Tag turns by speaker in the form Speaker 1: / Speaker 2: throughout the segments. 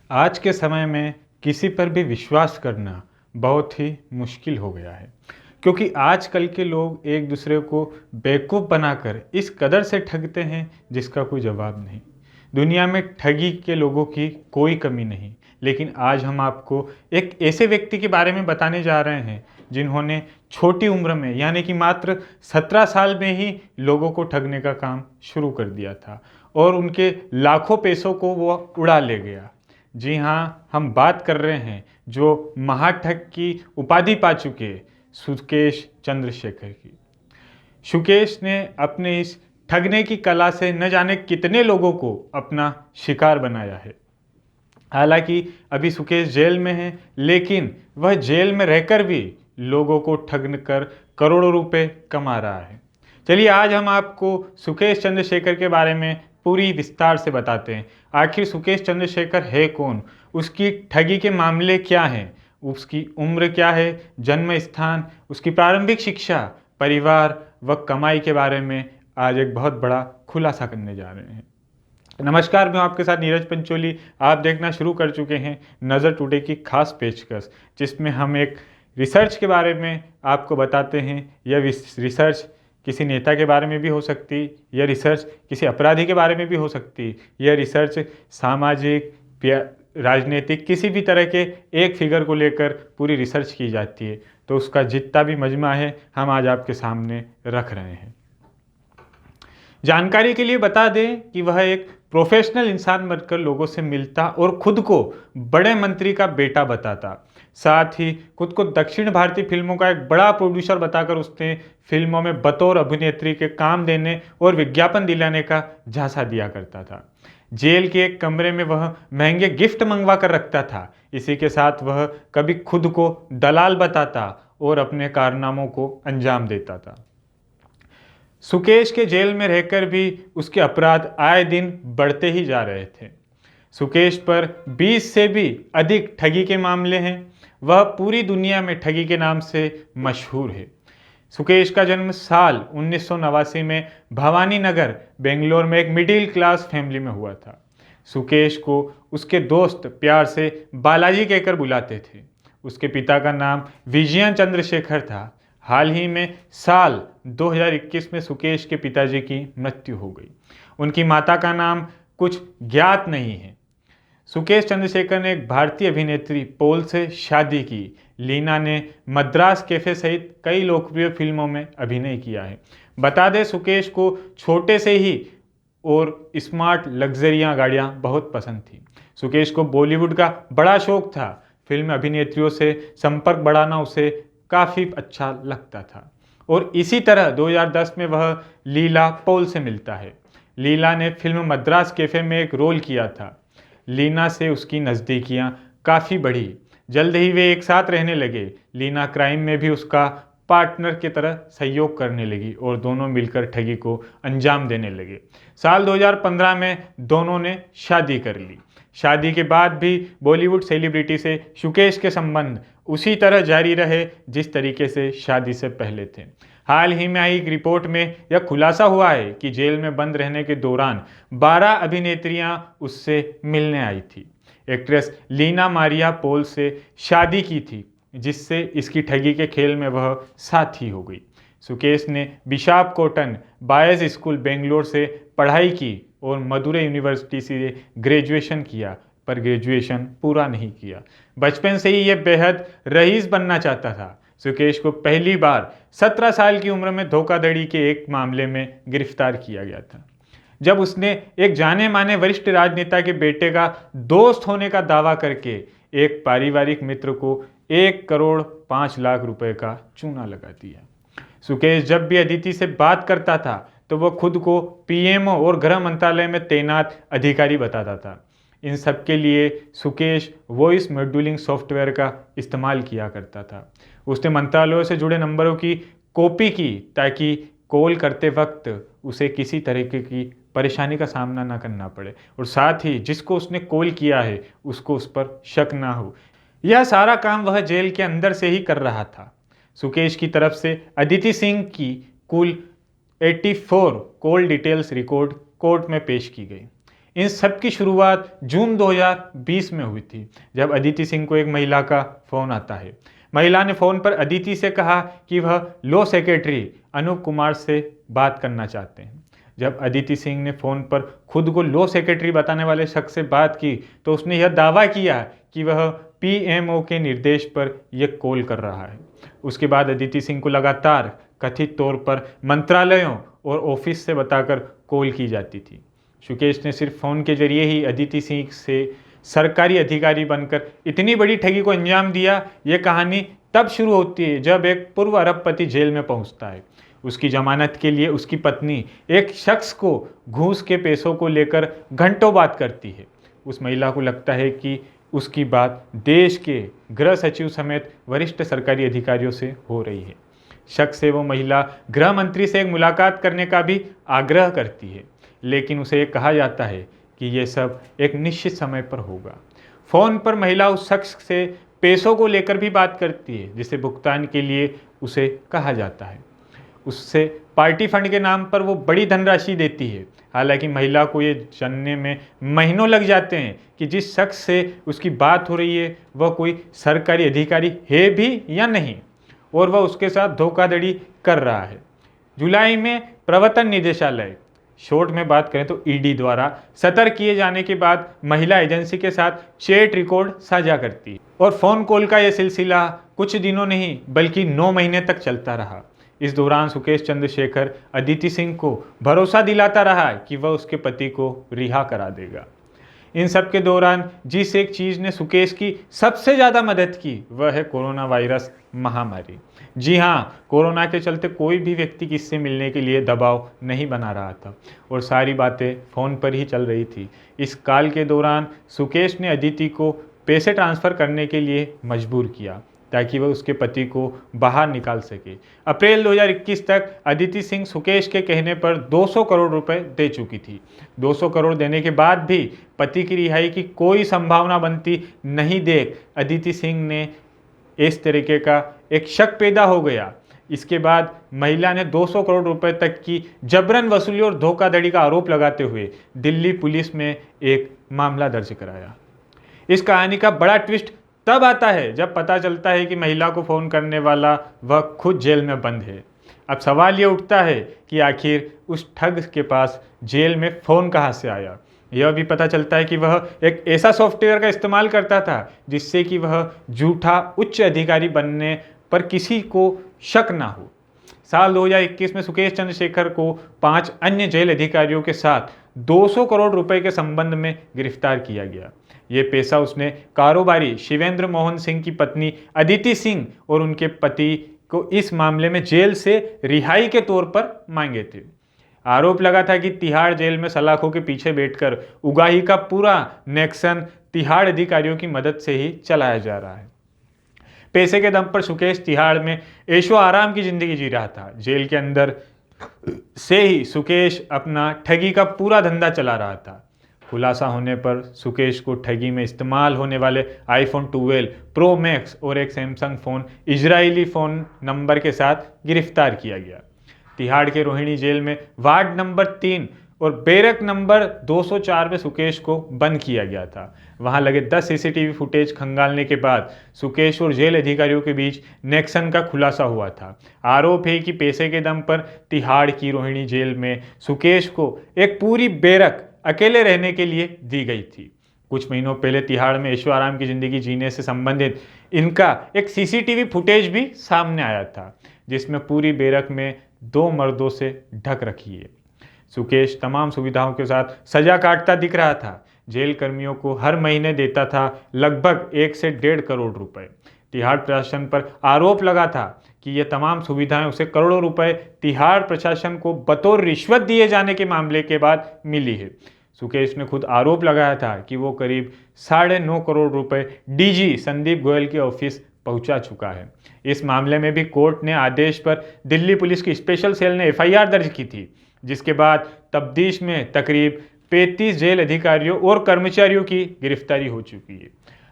Speaker 1: आज के समय में किसी पर भी विश्वास करना बहुत ही मुश्किल हो गया है, क्योंकि आजकल के लोग एक दूसरे को बेवकूफ़ बनाकर इस कदर से ठगते हैं जिसका कोई जवाब नहीं। दुनिया में ठगी के लोगों की कोई कमी नहीं, लेकिन आज हम आपको एक ऐसे व्यक्ति के बारे में बताने जा रहे हैं जिन्होंने छोटी उम्र में यानी कि मात्र 17 साल में ही लोगों को ठगने का काम शुरू कर दिया था और उनके लाखों पैसों को वो उड़ा ले गया। जी हाँ, हम बात कर रहे हैं जो महाठग की उपाधि पा चुके सुकेश चंद्रशेखर की। सुकेश ने अपने इस ठगने की कला से न जाने कितने लोगों को अपना शिकार बनाया है। हालांकि अभी सुकेश जेल में है, लेकिन वह जेल में रहकर भी लोगों को ठग कर करोड़ों रुपए कमा रहा है। चलिए आज हम आपको सुकेश चंद्रशेखर के बारे में पूरी विस्तार से बताते हैं। आखिर सुकेश चंद्रशेखर है कौन, उसकी ठगी के मामले क्या हैं, उसकी उम्र क्या है, जन्म स्थान, उसकी प्रारंभिक शिक्षा, परिवार व कमाई के बारे में आज एक बहुत बड़ा खुलासा करने जा रहे हैं। नमस्कार, मैं आपके साथ नीरज पंचोली। आप देखना शुरू कर चुके हैं नज़र टुडे की खास पेशकश, जिसमें हम एक रिसर्च के बारे में आपको बताते हैं। यह रिसर्च किसी नेता के बारे में भी हो सकती, यह रिसर्च किसी अपराधी के बारे में भी हो सकती, यह रिसर्च सामाजिक राजनीतिक किसी भी तरह के एक फिगर को लेकर पूरी रिसर्च की जाती है। तो उसका जितना भी मजमा है हम आज आपके सामने रख रहे हैं। जानकारी के लिए बता दें कि वह एक प्रोफेशनल इंसान बनकर लोगों से मिलता और खुद को बड़े मंत्री का बेटा बताता। साथ ही खुद को दक्षिण भारतीय फिल्मों का एक बड़ा प्रोड्यूसर बताकर उसने फिल्मों में बतौर अभिनेत्री के काम देने और विज्ञापन दिलाने का झांसा दिया करता था। जेल के एक कमरे में वह महंगे गिफ्ट मंगवा कर रखता था। इसी के साथ वह कभी खुद को दलाल बताता और अपने कारनामों को अंजाम देता था। सुकेश के जेल में रहकर भी उसके अपराध आए दिन बढ़ते ही जा रहे थे। सुकेश पर 20 से भी अधिक ठगी के मामले हैं। वह पूरी दुनिया में ठगी के नाम से मशहूर है। सुकेश का जन्म साल 1989 में भवानी नगर बेंगलोर में एक मिडिल क्लास फैमिली में हुआ था। सुकेश को उसके दोस्त प्यार से बालाजी कहकर बुलाते थे। उसके पिता का नाम विजयन चंद्रशेखर था। हाल ही में साल 2021 में सुकेश के पिताजी की मृत्यु हो गई। उनकी माता का नाम कुछ ज्ञात नहीं है। सुकेश चंद्रशेखर ने एक भारतीय अभिनेत्री पोल से शादी की। लीना ने मद्रास कैफे सहित कई लोकप्रिय फिल्मों में अभिनय किया है। बता दें, सुकेश को छोटे से ही और स्मार्ट लग्जरियां गाड़ियां बहुत पसंद थी। सुकेश को बॉलीवुड का बड़ा शौक था। फिल्म अभिनेत्रियों से संपर्क बढ़ाना उसे काफ़ी अच्छा लगता था और इसी तरह 2010 में वह लीला पॉल से मिलता है। लीला ने फिल्म मद्रास कैफे में एक रोल किया था। लीना से उसकी नज़दीकियां काफ़ी बढ़ी। जल्द ही वे एक साथ रहने लगे। लीना क्राइम में भी उसका पार्टनर की तरह सहयोग करने लगी और दोनों मिलकर ठगी को अंजाम देने लगे। साल 2015 में दोनों ने शादी कर ली। शादी के बाद भी बॉलीवुड सेलिब्रिटी से सुकेश के संबंध उसी तरह जारी रहे जिस तरीके से शादी से पहले थे। हाल ही में आई एक रिपोर्ट में यह खुलासा हुआ है कि जेल में बंद रहने के दौरान 12 अभिनेत्रियां उससे मिलने आई थी। एक्ट्रेस लीना मारिया पोल से शादी की थी, जिससे इसकी ठगी के खेल में वह साथी हो गई। सुकेश ने बिशाप कॉटन बॉयज़ स्कूल बेंगलोर से पढ़ाई की और मदुरै यूनिवर्सिटी से ग्रेजुएशन किया, पर ग्रेजुएशन पूरा नहीं किया। बचपन से ही यह बेहद रईस बनना चाहता था। सुकेश को पहली बार 17 साल की उम्र में धोखाधड़ी के एक मामले में गिरफ्तार किया गया था, जब उसने एक जाने माने वरिष्ठ राजनेता के बेटे का दोस्त होने का दावा करके एक पारिवारिक मित्र को 1,05,00,000 रुपए का चूना लगा दिया। सुकेश जब भी अदिति से बात करता था तो वह खुद को पीएमओ और गृह मंत्रालय में तैनात अधिकारी बताता था। इन सब के लिए सुकेश वॉइस मॉड्यूलिंग सॉफ्टवेयर का इस्तेमाल किया करता था। उसने मंत्रालयों से जुड़े नंबरों की कॉपी की ताकि कॉल करते वक्त उसे किसी तरीके की परेशानी का सामना ना करना पड़े और साथ ही जिसको उसने कॉल किया है उसको उस पर शक ना हो। यह सारा काम वह जेल के अंदर से ही कर रहा था। सुकेश की तरफ से अदिति सिंह की कुल 84 कॉल डिटेल्स रिकॉर्ड कोर्ट में पेश की गई। इन सब की शुरुआत जून 2020 में हुई थी, जब अदिति सिंह को एक महिला का फ़ोन आता है। महिला ने फ़ोन पर अदिति से कहा कि वह लॉ सेक्रेटरी अनूप कुमार से बात करना चाहते हैं। जब अदिति सिंह ने फ़ोन पर खुद को लॉ सेक्रेटरी बताने वाले शख्स से बात की तो उसने यह दावा किया कि वह पीएमओ के निर्देश पर यह कॉल कर रहा है। उसके बाद अदिति सिंह को लगातार कथित तौर पर मंत्रालयों और ऑफिस से बताकर कॉल की जाती थी। सुकेश ने सिर्फ फ़ोन के जरिए ही अदिति सिंह से सरकारी अधिकारी बनकर इतनी बड़ी ठगी को अंजाम दिया। ये कहानी तब शुरू होती है जब एक पूर्व अरबपति जेल में पहुंचता है। उसकी जमानत के लिए उसकी पत्नी एक शख्स को घूस के पैसों को लेकर घंटों बात करती है। उस महिला को लगता है कि उसकी बात देश के गृह सचिव समेत वरिष्ठ सरकारी अधिकारियों से हो रही है। शक से वो महिला गृह मंत्री से एक मुलाकात करने का भी आग्रह करती है, लेकिन उसे कहा जाता है कि यह सब एक निश्चित समय पर होगा। फ़ोन पर महिला उस शख्स से पैसों को लेकर भी बात करती है जिसे भुगतान के लिए उसे कहा जाता है। उससे पार्टी फंड के नाम पर वो बड़ी धनराशि देती है। हालांकि महिला को ये जानने में महीनों लग जाते हैं कि जिस शख्स से उसकी बात हो रही है वह कोई सरकारी अधिकारी है भी या नहीं, और वह उसके साथ धोखाधड़ी कर रहा है। जुलाई में प्रवर्तन निदेशालय, शॉर्ट में बात करें तो ईडी द्वारा सतर्क किए जाने के बाद महिला एजेंसी के साथ चैट रिकॉर्ड साझा करती है और फ़ोन कॉल का यह सिलसिला कुछ दिनों नहीं बल्कि 9 महीने तक चलता रहा। इस दौरान सुकेश चंद्रशेखर अदिति सिंह को भरोसा दिलाता रहा कि वह उसके पति को रिहा करा देगा। इन सब के दौरान जिस एक चीज़ ने सुकेश की सबसे ज़्यादा मदद की वह है कोरोना वायरस महामारी। जी हाँ, कोरोना के चलते कोई भी व्यक्ति किससे मिलने के लिए दबाव नहीं बना रहा था और सारी बातें फ़ोन पर ही चल रही थी। इस काल के दौरान सुकेश ने अदिति को पैसे ट्रांसफ़र करने के लिए मजबूर किया ताकि वह उसके पति को बाहर निकाल सके। अप्रैल 2021 तक अदिति सिंह सुकेश के कहने पर 200 करोड़ रुपए दे चुकी थी। 200 करोड़ देने के बाद भी पति की रिहाई की कोई संभावना बनती नहीं देख अदिति सिंह ने इस तरीके का एक शक पैदा हो गया। इसके बाद महिला ने 200 करोड़ रुपए तक की जबरन वसूली और धोखाधड़ी का आरोप लगाते हुए दिल्ली पुलिस में एक मामला दर्ज कराया। इस कहानी का बड़ा ट्विस्ट तब आता है जब पता चलता है कि महिला को फ़ोन करने वाला वह खुद जेल में बंद है। अब सवाल ये उठता है कि आखिर उस ठग के पास जेल में फ़ोन कहाँ से आया। यह भी पता चलता है कि वह एक ऐसा सॉफ्टवेयर का इस्तेमाल करता था जिससे कि वह झूठा उच्च अधिकारी बनने पर किसी को शक ना हो। साल 2021 में सुकेश चंद्रशेखर को 5 अन्य जेल अधिकारियों के साथ 200 करोड़ रुपए के संबंध में गिरफ्तार किया गया। ये पैसा उसने कारोबारी शिवेंद्र मोहन सिंह की पत्नी अदिति सिंह और उनके पति को इस मामले में जेल से रिहाई के तौर पर मांगे थे। आरोप लगा था कि तिहाड़ जेल में सलाखों के पीछे बैठकर उगाही का पूरा नेक्सन तिहाड़ अधिकारियों की मदद से ही चलाया जा रहा है। पैसे के दम पर सुकेश तिहाड़ में ऐशो आराम की जिंदगी जी रहा था। जेल के अंदर से ही सुकेश अपना ठगी का पूरा धंधा चला रहा था। खुलासा होने पर सुकेश को ठगी में इस्तेमाल होने वाले आईफोन 12 प्रो मैक्स और एक Samsung phone Israeli phone number के साथ गिरफ्तार किया गया। तिहाड़ के रोहिणी जेल में वार्ड नंबर 3 और बैरक नंबर 204 में सुकेश को बंद किया गया था। वहां लगे 10 सीसीटीवी फुटेज खंगालने के बाद सुकेश और जेल अधिकारियों के बीच नेक्सन का खुलासा हुआ था। आरोप है कि पैसे के दम पर तिहाड़ की रोहिणी जेल में सुकेश को एक पूरी बैरक अकेले रहने के लिए दी गई थी। कुछ महीनों पहले तिहाड़ में ऐशो आराम की जिंदगी जीने से संबंधित इनका एक सीसीटीवी फुटेज भी सामने आया था जिसमें पूरी बैरक में 2 मर्दों से ढक रखी है। सुकेश तमाम सुविधाओं के साथ सजा काटता दिख रहा था। जेल कर्मियों को हर महीने देता था लगभग 1 से 1.5 करोड़ रुपए। तिहाड़ प्रशासन पर आरोप लगा था कि ये तमाम सुविधाएं उसे करोड़ों रुपए तिहाड़ प्रशासन को बतौर रिश्वत दिए जाने के मामले के बाद मिली है। सुकेश ने खुद आरोप लगाया था कि वो करीब 9.5 करोड़ रुपए डीजी संदीप गोयल के ऑफिस पहुंचा चुका है। इस मामले में भी कोर्ट ने आदेश पर दिल्ली पुलिस की स्पेशल सेल ने एफआईआर दर्ज की थी, जिसके बाद तफ्तीश में तकरीब 35 जेल अधिकारियों और कर्मचारियों की गिरफ्तारी हो चुकी है।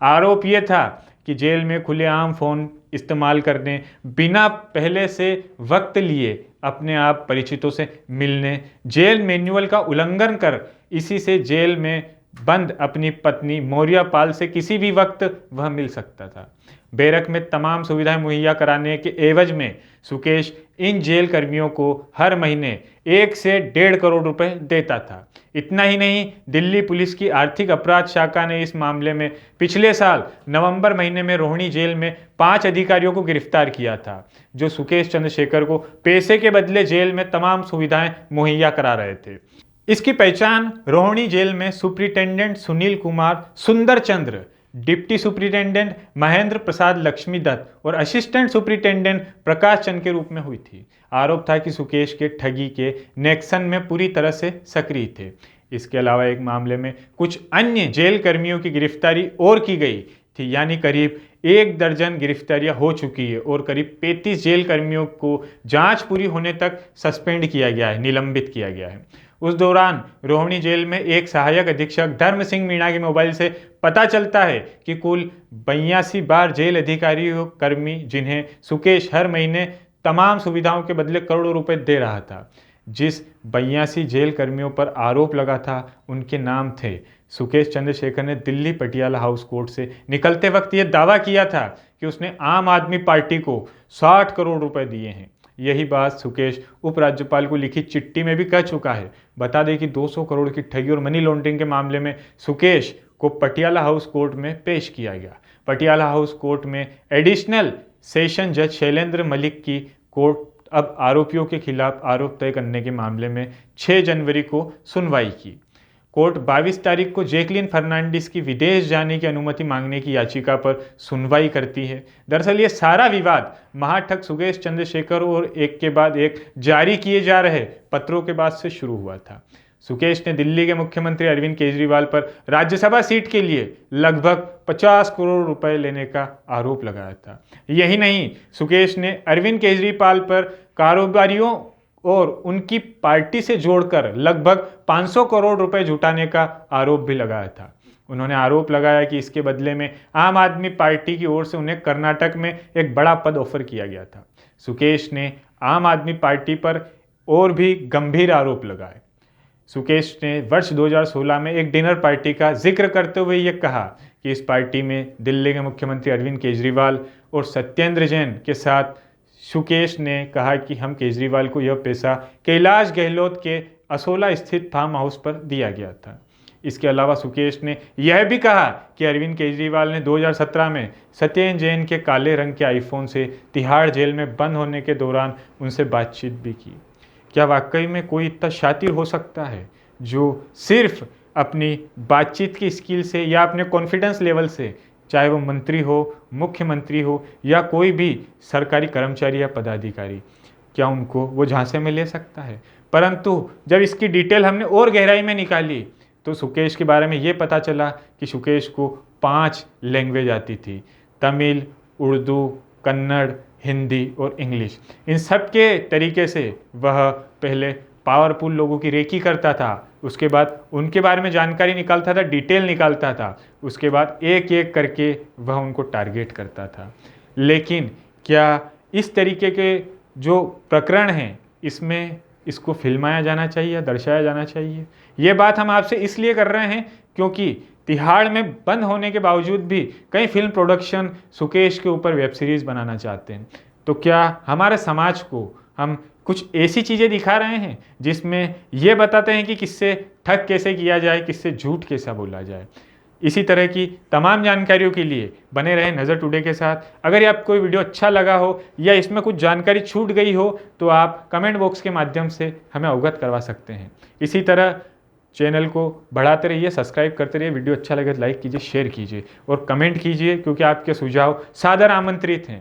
Speaker 1: आरोप यह था कि जेल में खुलेआम फ़ोन इस्तेमाल करने, बिना पहले से वक्त लिए अपने आप परिचितों से मिलने, जेल मैनुअल का उल्लंघन कर इसी से जेल में बंद अपनी पत्नी मौर्या पाल से किसी भी वक्त वह मिल सकता था। बैरक में तमाम सुविधाएं मुहैया कराने के एवज में सुकेश इन जेल कर्मियों को हर महीने 1 से 1.5 करोड़ रुपए देता था। इतना ही नहीं, दिल्ली पुलिस की आर्थिक अपराध शाखा ने इस मामले में पिछले साल नवंबर महीने में रोहिणी जेल में 5 अधिकारियों को गिरफ्तार किया था, जो सुकेश चंद्रशेखर को पैसे के बदले जेल में तमाम सुविधाएं मुहैया करा रहे थे। इसकी पहचान रोहिणी जेल में सुप्रिंटेंडेंट सुनील कुमार सुंदर चंद्र, डिप्टी सुप्रिंटेंडेंट महेंद्र प्रसाद लक्ष्मीदत्त और असिस्टेंट सुप्रिंटेंडेंट प्रकाश चंद के रूप में हुई थी। आरोप था कि सुकेश के ठगी के नेक्सन में पूरी तरह से सक्रिय थे। इसके अलावा एक मामले में कुछ अन्य जेल कर्मियों की गिरफ्तारी और की गई थी, यानी करीब 1 दर्जन गिरफ्तारियां हो चुकी है और करीब 35 जेल कर्मियों को जांच पूरी होने तक सस्पेंड किया गया है, निलंबित किया गया है। उस दौरान रोहिणी जेल में एक सहायक अधीक्षक धर्म सिंह मीणा के मोबाइल से पता चलता है कि कुल 82 बार जेल अधिकारी कर्मी जिन्हें सुकेश हर महीने तमाम सुविधाओं के बदले करोड़ों रुपए दे रहा था। जिस 82 जेल कर्मियों पर आरोप लगा था उनके नाम थे। सुकेश चंद्रशेखर ने दिल्ली पटियाला हाउस कोर्ट से निकलते वक्त यह दावा किया था कि उसने आम आदमी पार्टी को 60 करोड़ रुपए दिए हैं। यही बात सुकेश उपराज्यपाल को लिखी चिट्ठी में भी कह चुका है। बता दें कि 200 करोड़ की ठगी और मनी लॉन्ड्रिंग के मामले में सुकेश को पटियाला हाउस कोर्ट में पेश किया गया। पटियाला हाउस कोर्ट में एडिशनल सेशन जज शैलेंद्र मलिक की कोर्ट अब आरोपियों के खिलाफ आरोप तय करने के मामले में 6 जनवरी को सुनवाई की। कोर्ट 22 तारीख को जैकलिन फर्नांडिस की विदेश जाने की अनुमति मांगने की याचिका पर सुनवाई करती है। दरअसल ये सारा विवाद महाठग सुकेश चंद्रशेखर और एक के बाद एक जारी किए जा रहे पत्रों के बाद से शुरू हुआ था। सुकेश ने दिल्ली के मुख्यमंत्री अरविंद केजरीवाल पर राज्यसभा सीट के लिए लगभग 50 करोड़ रुपए लेने का आरोप लगाया था। यही नहीं, सुकेश ने अरविंद केजरीवाल पर कारोबारियों और उनकी पार्टी से जोड़कर लगभग 500 करोड़ रुपए जुटाने का आरोप भी लगाया था। उन्होंने आरोप लगाया कि इसके बदले में आम आदमी पार्टी की ओर से उन्हें कर्नाटक में एक बड़ा पद ऑफर किया गया था। सुकेश ने आम आदमी पार्टी पर और भी गंभीर आरोप लगाए। सुकेश ने वर्ष 2016 में एक डिनर पार्टी का जिक्र करते हुए यह कहा कि इस पार्टी में दिल्ली के मुख्यमंत्री अरविंद केजरीवाल और सत्येंद्र जैन के साथ सुकेश ने कहा कि हम केजरीवाल को यह पैसा कैलाश गहलोत के असोला स्थित फार्म हाउस पर दिया गया था। इसके अलावा सुकेश ने यह भी कहा कि अरविंद केजरीवाल ने 2017 में सत्येंद्र जैन के काले रंग के आईफोन से तिहाड़ जेल में बंद होने के दौरान उनसे बातचीत भी की। क्या वाकई में कोई इतना शातिर हो सकता है जो सिर्फ अपनी बातचीत की स्किल से या अपने कॉन्फिडेंस लेवल से, चाहे वो मंत्री हो, मुख्यमंत्री हो या कोई भी सरकारी कर्मचारी या पदाधिकारी, क्या उनको वो झांसे में ले सकता है? परंतु जब इसकी डिटेल हमने और गहराई में निकाली तो सुकेश के बारे में ये पता चला कि सुकेश को 5 लैंग्वेज आती थी, तमिल, उर्दू, कन्नड़, हिंदी और इंग्लिश। इन सब के तरीके से वह पहले पावरफुल लोगों की रेकी करता था, उसके बाद उनके बारे में जानकारी निकालता था, डिटेल निकालता था, उसके बाद एक एक करके वह उनको टारगेट करता था। लेकिन क्या इस तरीके के जो प्रकरण हैं इसमें इसको फिल्माया जाना चाहिए या दर्शाया जाना चाहिए? ये बात हम आपसे इसलिए कर रहे हैं क्योंकि तिहाड़ में बंद होने के बावजूद भी कई फिल्म प्रोडक्शन सुकेश के ऊपर वेब सीरीज़ बनाना चाहते हैं। तो क्या हमारे समाज को हम कुछ ऐसी चीज़ें दिखा रहे हैं जिसमें ये बताते हैं कि किससे ठग कैसे किया जाए, किससे झूठ कैसा बोला जाए? इसी तरह की तमाम जानकारियों के लिए बने रहें नज़र टुडे के साथ। अगर आपको कोई वीडियो अच्छा लगा हो या इसमें कुछ जानकारी छूट गई हो तो आप कमेंट बॉक्स के माध्यम से हमें अवगत करवा सकते हैं। इसी तरह चैनल को बढ़ाते रहिए, सब्सक्राइब करते रहिए। वीडियो अच्छा लगे तो लाइक कीजिए, शेयर कीजिए और कमेंट कीजिए क्योंकि आपके सुझाव सादर आमंत्रित हैं।